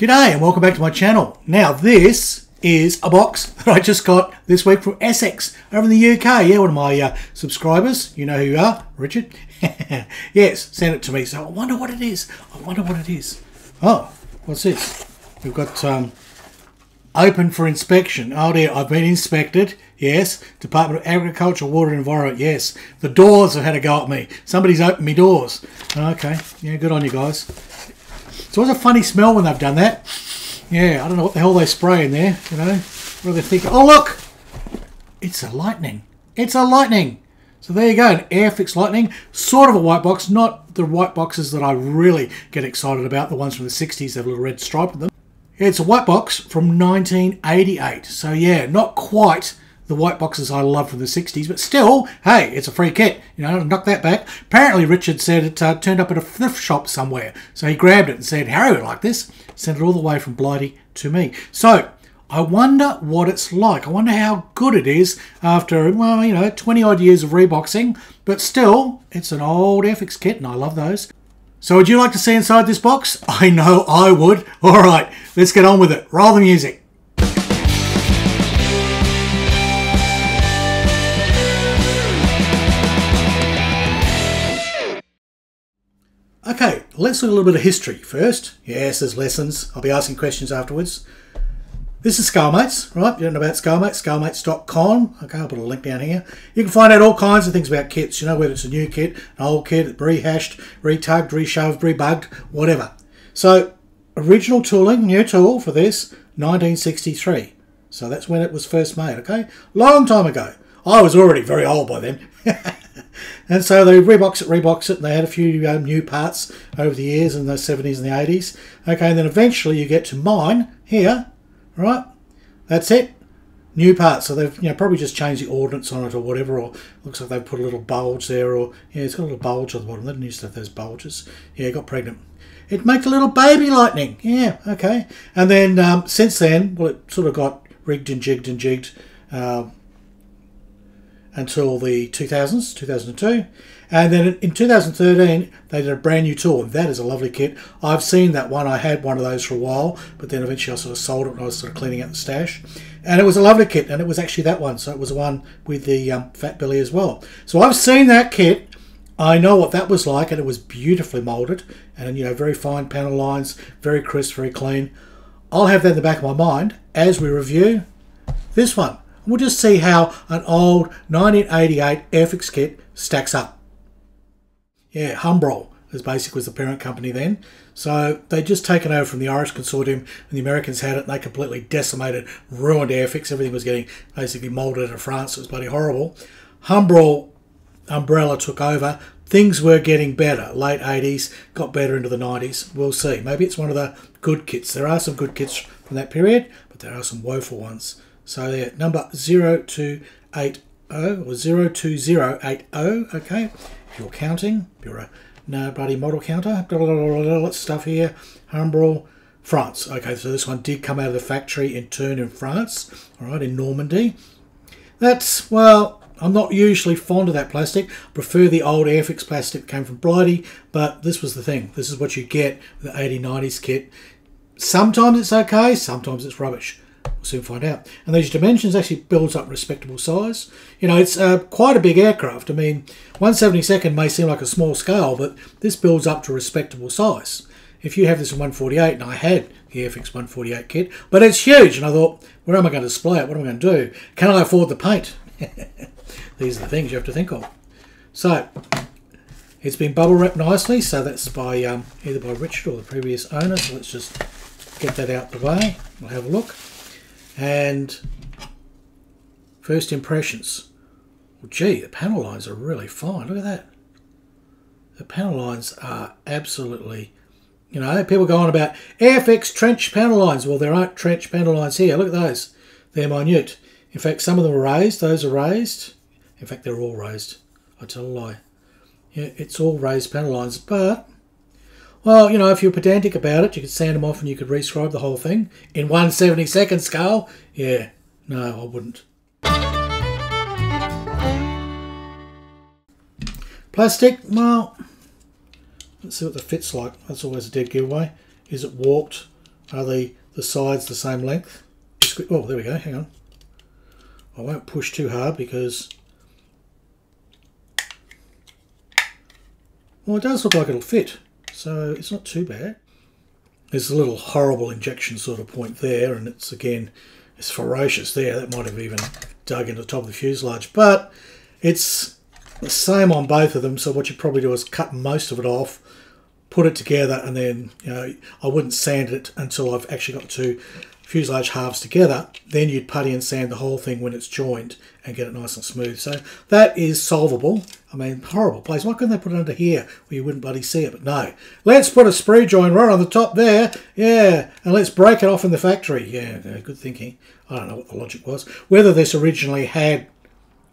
G'day and welcome back to my channel. Now this is a box that I just got this week from Essex over in the UK. Yeah, one of my subscribers, you know who you are, Richard. Yes, sent it to me. So I wonder what it is. Oh, what's this? We've got open for inspection. Oh dear, I've been inspected. Yes, Department of Agriculture, Water and Environment. Yes, the doors have had a go at me. Somebody's opened me doors. Okay, yeah, good on you guys. It's always a funny smell when they've done that. Yeah, I don't know what the hell they spray in there, you know. What do they think? Oh, look! It's a Lightning. It's a Lightning. So there you go, an Airfix Lightning. Sort of a white box, not the white boxes that I really get excited about, the ones from the 60s, they have a little red stripe on them. Yeah, it's a white box from 1988. So yeah, not quite the white boxes I love from the 60s, but still, hey, it's a free kit. You know, knock that back. Apparently, Richard said it turned up at a thrift shop somewhere. So he grabbed it and said, Harry would like this. Sent it all the way from Blighty to me. So, I wonder what it's like. I wonder how good it is after, well, you know, 20 odd years of reboxing. But still, it's an old Airfix kit and I love those. So would you like to see inside this box? I know I would. All right, let's get on with it. Roll the music. Okay, let's look at a little bit of history first. Yes, there's lessons. I'll be asking questions afterwards. This is Skullmates, right? You don't know about Skullmates, skullmates.com. Okay, I'll put a link down here. You can find out all kinds of things about kits, you know, whether it's a new kit, an old kit, rehashed, retugged, reshoved, rebugged, whatever. So, original tooling, new tool for this, 1963. So that's when it was first made, okay? Long time ago. I was already very old by then. And so they rebox it, and they had a few new parts over the years in the 70s and the 80s. Okay, and then eventually you get to mine here, right? That's it. New parts. So they've probably just changed the ordnance on it or whatever, or looks like they've put a little bulge there, or yeah, it's got a little bulge on the bottom. They didn't used to have those bulges. Yeah, it got pregnant. It makes a little baby Lightning. Yeah, okay. And then since then, well, it sort of got rigged and jigged until the 2000s, 2002. And then in 2013, they did a brand new tool. And that is a lovely kit. I've seen that one. I had one of those for a while, but then eventually I sort of sold it when I was sort of cleaning out the stash. And it was a lovely kit, and it was actually that one. So it was the one with the fat belly as well. So I've seen that kit. I know what that was like, and it was beautifully moulded. And, you know, very fine panel lines, very crisp, very clean. I'll have that in the back of my mind as we review this one. We'll just see how an old 1988 Airfix kit stacks up. Yeah, Humbrol was the parent company then. So they'd just taken over from the Irish consortium, and the Americans had it, and they completely decimated, ruined Airfix. Everything was getting basically moulded out of France. It was bloody horrible. Humbrol umbrella took over. Things were getting better. Late 80s, got better into the 90s. We'll see. Maybe it's one of the good kits. There are some good kits from that period, but there are some woeful ones. So there, number 0280 or 02080, okay, if you're counting, if you're a bloody model counter, lots of stuff here, Humbrol, France. Okay, so this one did come out of the factory in Turn in France, all right, in Normandy. That's, well, I'm not usually fond of that plastic. I prefer the old Airfix plastic that came from Blighty, but this was the thing. This is what you get with the 80s kit. Sometimes it's okay, sometimes it's rubbish. We'll soon find out. And these dimensions actually builds up respectable size. You know, it's quite a big aircraft. I mean, 1/72 may seem like a small scale, but this builds up to a respectable size. If you have this in 148, and I had the Airfix 148 kit, but it's huge, and I thought, where am I going to display it? What am I going to do? Can I afford the paint? These are the things you have to think of. So, it's been bubble wrapped nicely, so that's by either by Richard or the previous owner. So let's just get that out the way. We'll have a look. And first impressions. Well, gee, the panel lines are really fine. Look at that. The panel lines are absolutely, you know, people go on about Airfix trench panel lines. Well, there aren't trench panel lines here. Look at those. They're minute. In fact, some of them are raised. Those are raised. In fact, they're all raised. I tell a lie. Yeah, it's all raised panel lines, but well, you know, if you're pedantic about it, you could sand them off and you could rescribe the whole thing in 1/72 scale. Yeah, no, I wouldn't. Plastic, well, let's see what the fit's like. That's always a dead giveaway. Is it warped Are the sides the same length? Oh, there we go, hang on. I won't push too hard because... Well, it does look like it'll fit, so it's not too bad. There's a little horrible injection sort of point there, and it's, again, it's ferocious there. That might have even dug into the top of the fuselage, but it's the same on both of them. So what you probably do is cut most of it off, put it together, and then, you know, I wouldn't sand it until I've actually got two fuselage halves together. Then you'd putty and sand the whole thing when it's joined and get it nice and smooth. So that is solvable. I mean, horrible place. Why couldn't they put it under here where you wouldn't bloody see it? But no. Let's put a sprue joint right on the top there. Yeah. And let's break it off in the factory. Yeah, good thinking. I don't know what the logic was. Whether this originally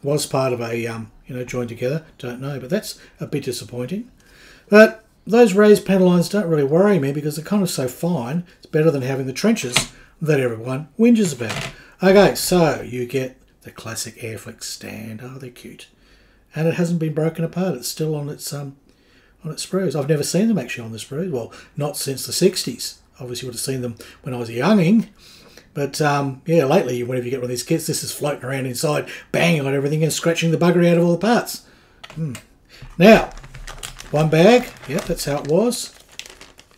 was part of a, you know, joined together, don't know. But that's a bit disappointing. But those raised panel lines don't really worry me because they're kind of so fine. It's better than having the trenches that everyone whinges about. Okay, so you get the classic Airfix stand. Oh, they're cute. And it hasn't been broken apart. It's still on its sprues. I've never seen them actually on the sprues. Well, not since the 60s. Obviously would have seen them when I was a younging. But yeah, lately, whenever you get one of these kits, this is floating around inside, banging on everything and scratching the buggery out of all the parts. Now, one bag. Yep, that's how it was.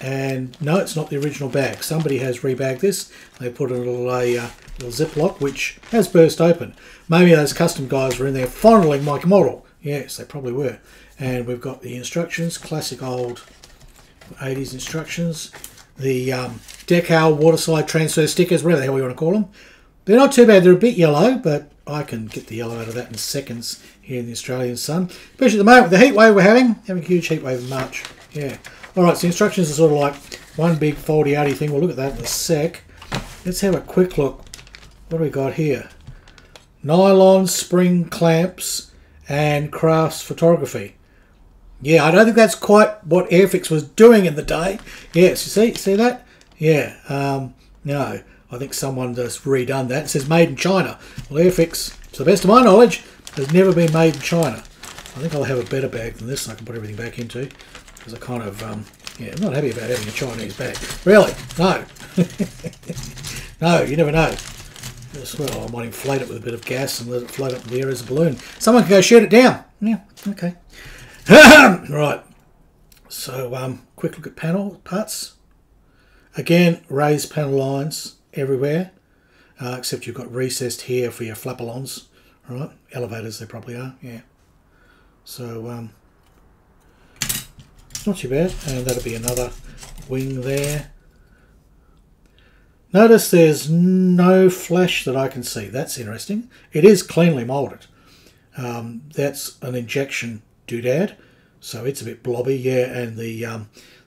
And no, it's not the original bag. Somebody has rebagged this. They put a little Ziploc which has burst open. Maybe those custom guys were in there fondling my model. Yes, they probably were. And we've got the instructions, classic old 80s instructions. The decal waterside transfer stickers, whatever the hell you want to call them. They're not too bad. They're a bit yellow, but I can get the yellow out of that in seconds here in the Australian sun. Especially at the moment with the heat wave we're having a huge heat wave in March. Yeah. Alright, so the instructions are sort of like one big foldy-outy thing. We'll look at that in a sec. Let's have a quick look. What do we got here? Nylon spring clamps and crafts photography. Yeah, I don't think that's quite what Airfix was doing in the day. Yes, you see that? Yeah, no, I think someone just redone that. It says made in China. Well, Airfix, to the best of my knowledge, has never been made in China. I think I'll have a better bag than this I can put everything back into. Because I kind of, yeah, I'm not happy about having a Chinese bag. Really? No. No, you never know. Well, I might inflate it with a bit of gas and let it float up in the air as a balloon. Someone can go shoot it down. Yeah, okay. Right. So, quick look at panel parts. Again, raised panel lines everywhere. Except you've got recessed here for your flappalons. Right? Elevators, they probably are. Yeah. So, not too bad. And that'll be another wing there. Notice there's no flash that I can see. That's interesting. It is cleanly moulded. That's an injection doodad, so it's a bit blobby, yeah, and the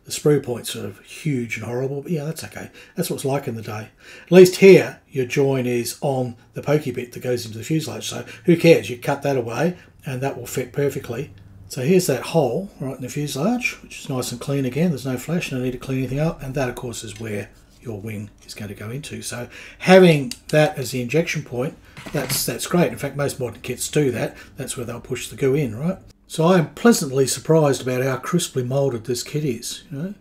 sprue points are huge and horrible, but yeah, that's okay. That's what it's like in the day. At least here, your join is on the pokey bit that goes into the fuselage, so who cares? You cut that away, and that will fit perfectly. So here's that hole right in the fuselage, which is nice and clean again. There's no flash, no need to clean anything up, and that, of course, is where your wing is going to go into. So having that as the injection point, that's great. In fact, most modern kits do that. That's where they'll push the goo in, right? So I am pleasantly surprised about how crisply moulded this kit is. You know,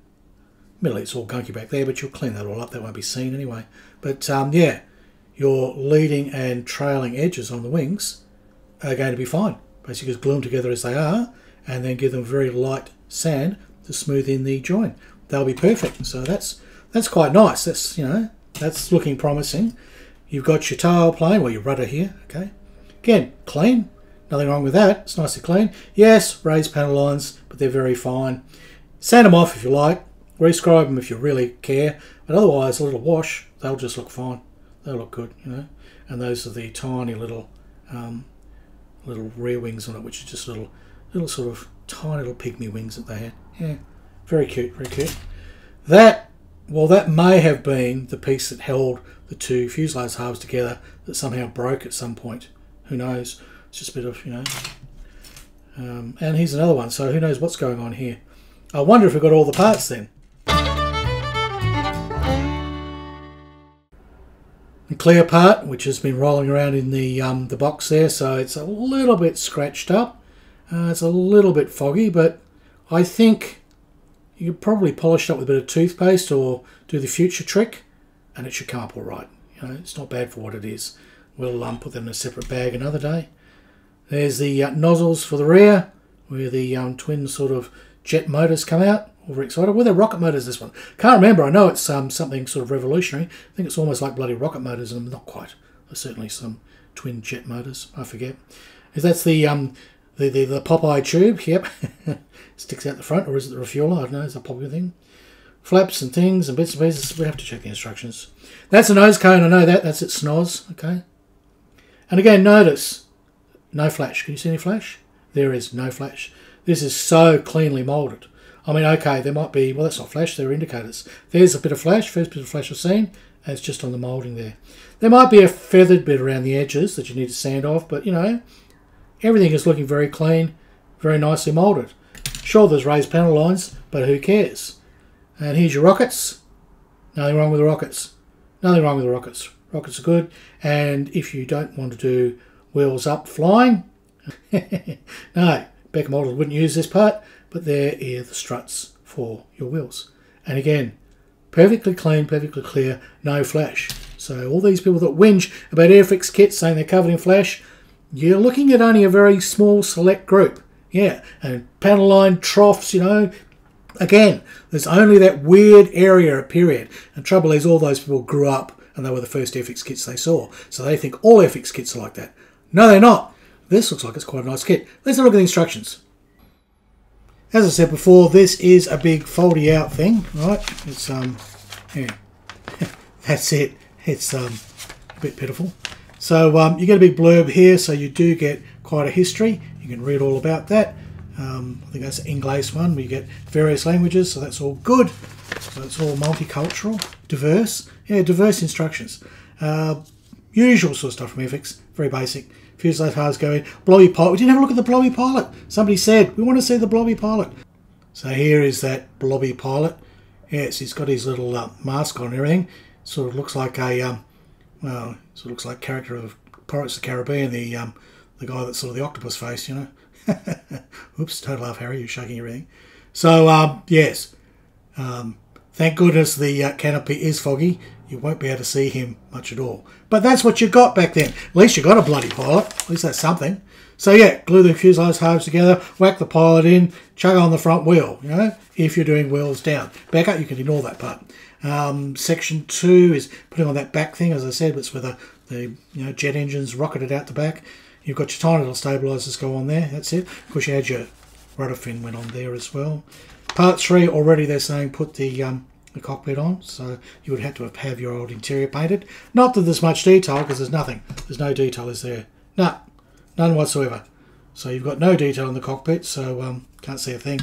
admittedly it's all gunky back there, but you'll clean that all up. That won't be seen anyway. But yeah, your leading and trailing edges on the wings are going to be fine. Basically just glue them together as they are, and then give them very light sand to smooth in the join. They'll be perfect. So that's quite nice. That's, you know, that's looking promising. You've got your tail plane, well, your rudder here, okay. Again, clean. Nothing wrong with that. It's nice and clean. Yes, raised panel lines, but they're very fine. Sand them off if you like. Rescribe them if you really care. But otherwise, a little wash, they'll just look fine. They'll look good, you know. And those are the tiny little rear wings on it, which are just little sort of tiny little pygmy wings that they had. Yeah, very cute, very cute. That, well, that may have been the piece that held the two fuselage halves together that somehow broke at some point. Who knows? It's just a bit of, you know. And here's another one, so who knows what's going on here. I wonder if we've got all the parts then. The clear part, which has been rolling around in the box there, so it's a little bit scratched up. It's a little bit foggy, but I think You could probably polish it up with a bit of toothpaste or do the future trick, and it should come up all right. You know, it's not bad for what it is. We'll put them in a separate bag another day. There's the nozzles for the rear, where the twin sort of jet motors come out. All very excited. Well, they're rocket motors, this one. Can't remember. I know it's something sort of revolutionary. I think it's almost like bloody rocket motors, and not quite. There's certainly some twin jet motors. I forget. That's the Popeye tube. Yep. Sticks out the front, or is it the refueler? I don't know. It's a popular thing. Flaps and things and bits and pieces. We have to check the instructions. That's a nose cone. I know that. That's its snoz. Okay. And again, notice no flash. Can you see any flash? There is no flash. This is so cleanly moulded. I mean, okay, there might be, well, that's not flash, they're indicators. There's a bit of flash, first bit of flash I've seen, and it's just on the moulding there. There might be a feathered bit around the edges that you need to sand off, but, you know, everything is looking very clean, very nicely moulded. Sure, there's raised panel lines, but who cares? And here's your rockets. Nothing wrong with the rockets. Nothing wrong with the rockets. Rockets are good, and if you don't want to do wheels up flying, no, BAC models wouldn't use this part, but there are the struts for your wheels. And again, perfectly clean, perfectly clear, no flash. So all these people that whinge about Airfix kits saying they're covered in flash, you're looking at only a very small select group. Yeah, and panel line troughs, you know, again, there's only that weird area, period. And trouble is all those people grew up and they were the first Airfix kits they saw. So they think all Airfix kits are like that. No, they're not. This looks like it's quite a nice kit. Let's have a look at the instructions. As I said before, this is a big foldy out thing, right? It's yeah, that's it. It's a bit pitiful. So you get a big blurb here, so you do get quite a history. You can read all about that. I think that's the English one, where you get various languages, so that's all good. So it's all multicultural, diverse. Yeah, diverse instructions. Usual sort of stuff from Airfix, very basic. Fuselage halves go in. Blobby pilot. We didn't have a look at the blobby pilot. Somebody said, we want to see the blobby pilot. So here is that blobby pilot. Yes, he's got his little mask on and everything. Sort of looks like a, well, sort of looks like character of Pirates of the Caribbean, the guy that's sort of the octopus face, you know. Oops, don't laugh, Harry, you're shaking everything. So, yes, thank goodness the canopy is foggy. You won't be able to see him much at all. But that's what you got back then. At least you got a bloody pilot. At least that's something. So yeah, glue the fuselage halves together, whack the pilot in, chug on the front wheel, you know, if you're doing wheels down. Back up, you can ignore that part. Section 2 is putting on that back thing, as I said, it's where the you know, jet engines rocketed out the back. You've got your tiny little stabilisers go on there, that's it. Of course you had your rudder fin went on there as well. Part 3, already they're saying put the cockpit on, so you would have to have your old interior painted. Not that there's much detail, because there's nothing. There's no detail, is there? No, none whatsoever. So you've got no detail in the cockpit, so can't see a thing.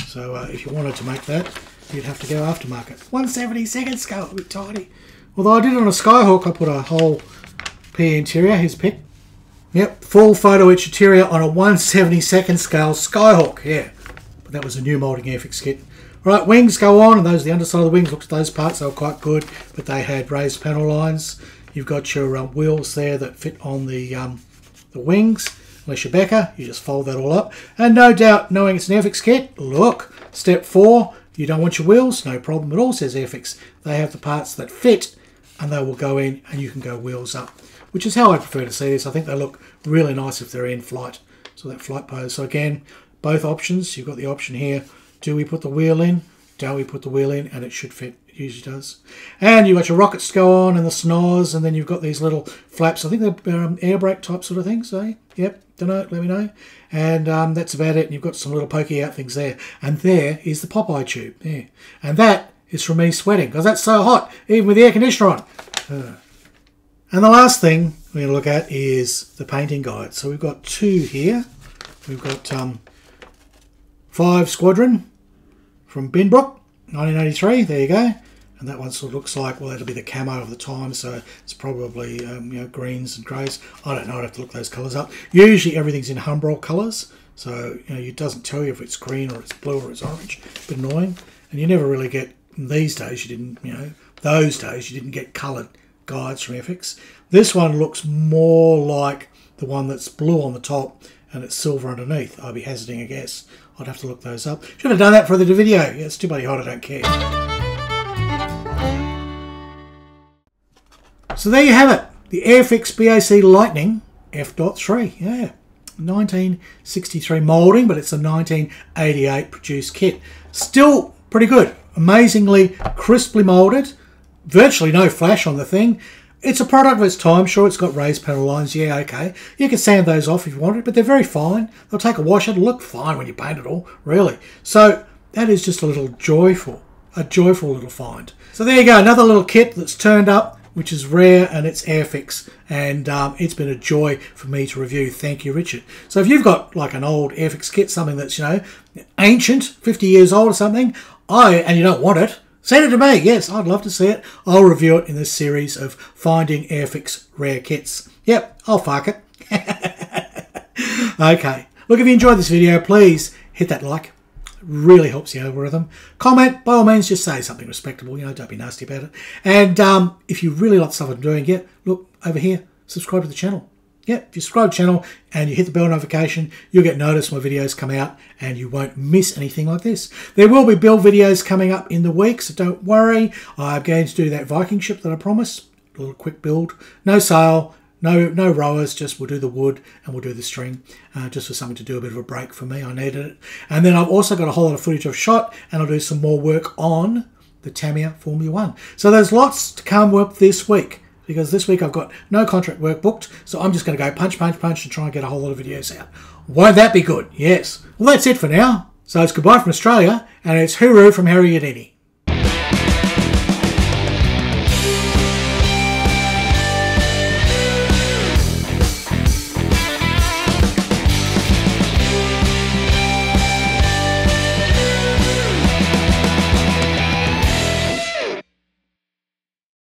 So if you wanted to make that, you'd have to go aftermarket. 1/72 scale, a bit tiny. Although I did it on a Skyhawk, I put a whole P interior, here's a pic. Yep, full photo etch interior on a 1/72 scale Skyhawk, yeah. But that was a new moulding Airfix kit. Right, wings go on, and those the underside of the wings. Looked at those parts; they were quite good, but they had raised panel lines. You've got your wheels there that fit on the wings. Unless you're Becker, you just fold that all up. And no doubt, knowing it's an Airfix kit, look, step 4, you don't want your wheels, no problem at all, says Airfix. They have the parts that fit, and they will go in, and you can go wheels up, which is how I prefer to see this. I think they look really nice if they're in flight. So that flight pose. So again, both options. You've got the option here. Do we put the wheel in? Don't we put the wheel in? And it should fit. It usually does. And you've got your rockets to go on and the snoz, and then you've got these little flaps. I think they're air brake type sort of things, eh? Yep, don't know, let me know. And that's about it. And you've got some little pokey out things there. And there is the Popeye tube. Yeah. And that is from me sweating, because that's so hot, even with the air conditioner on. And the last thing we're going to look at is the painting guide. So we've got 2 here. We've got 5 Squadron from Binbrook, 1983. There you go. And that one sort of looks like, well, that'll be the camo of the time, so it's probably you know, greens and greys. I don't know, I'd have to look those colours up. Usually everything's in Humbrol colours, so you know, it doesn't tell you if it's green or it's blue or it's orange. A bit annoying. And you never really get, these days you didn't, you know, those days you didn't get coloured guides from Airfix. This one looks more like the one that's blue on the top and it's silver underneath. I'd be hazarding a guess. I'd have to look those up. Should have done that for the video. Yeah, it's too bloody hot, I don't care. So there you have it. The Airfix BAC Lightning F.3. Yeah. 1963 moulding, but it's a 1988 produced kit. Still pretty good. Amazingly crisply moulded. Virtually no flash on the thing. It's a product of its time. Sure, it's got raised panel lines. Yeah, okay. You can sand those off if you wanted, but they're very fine. They'll take a wash. It'll look fine when you paint it all, really. So that is just a joyful little find. So there you go. Another little kit that's turned up, which is rare, and it's Airfix. And it's been a joy for me to review. Thank you, Richard. So if you've got like an old Airfix kit, something that's, ancient, 50 years old or something, and you don't want it, send it to me. Yes, I'd love to see it. I'll review it in this series of Finding Airfix Rare Kits. Yep, I'll fuck it. Okay. Look, if you enjoyed this video, please hit that like. It really helps the algorithm. Comment, by all means, just say something respectable. Don't be nasty about it. And if you really like the stuff I'm doing, look, over here, subscribe to the channel. Yeah, if you subscribe to the channel and you hit the bell notification, you'll get notice when videos come out and you won't miss anything like this. There will be build videos coming up in the week, so don't worry. I'm going to do that Viking ship that I promised. A little quick build. No sail, no rowers, just we'll do the wood and we'll do the string, just for something to do a bit of a break for me. I needed it. And then I've also got a whole lot of footage I've shot, and I'll do some more work on the Tamiya Formula 1. So there's lots to come up this week, because this week I've got no contract work booked, so I'm just going to go punch, punch, punch and try and get a whole lot of videos out. Won't that be good? Yes. Well, that's it for now. So it's goodbye from Australia, and it's hooroo from Harry Houdini.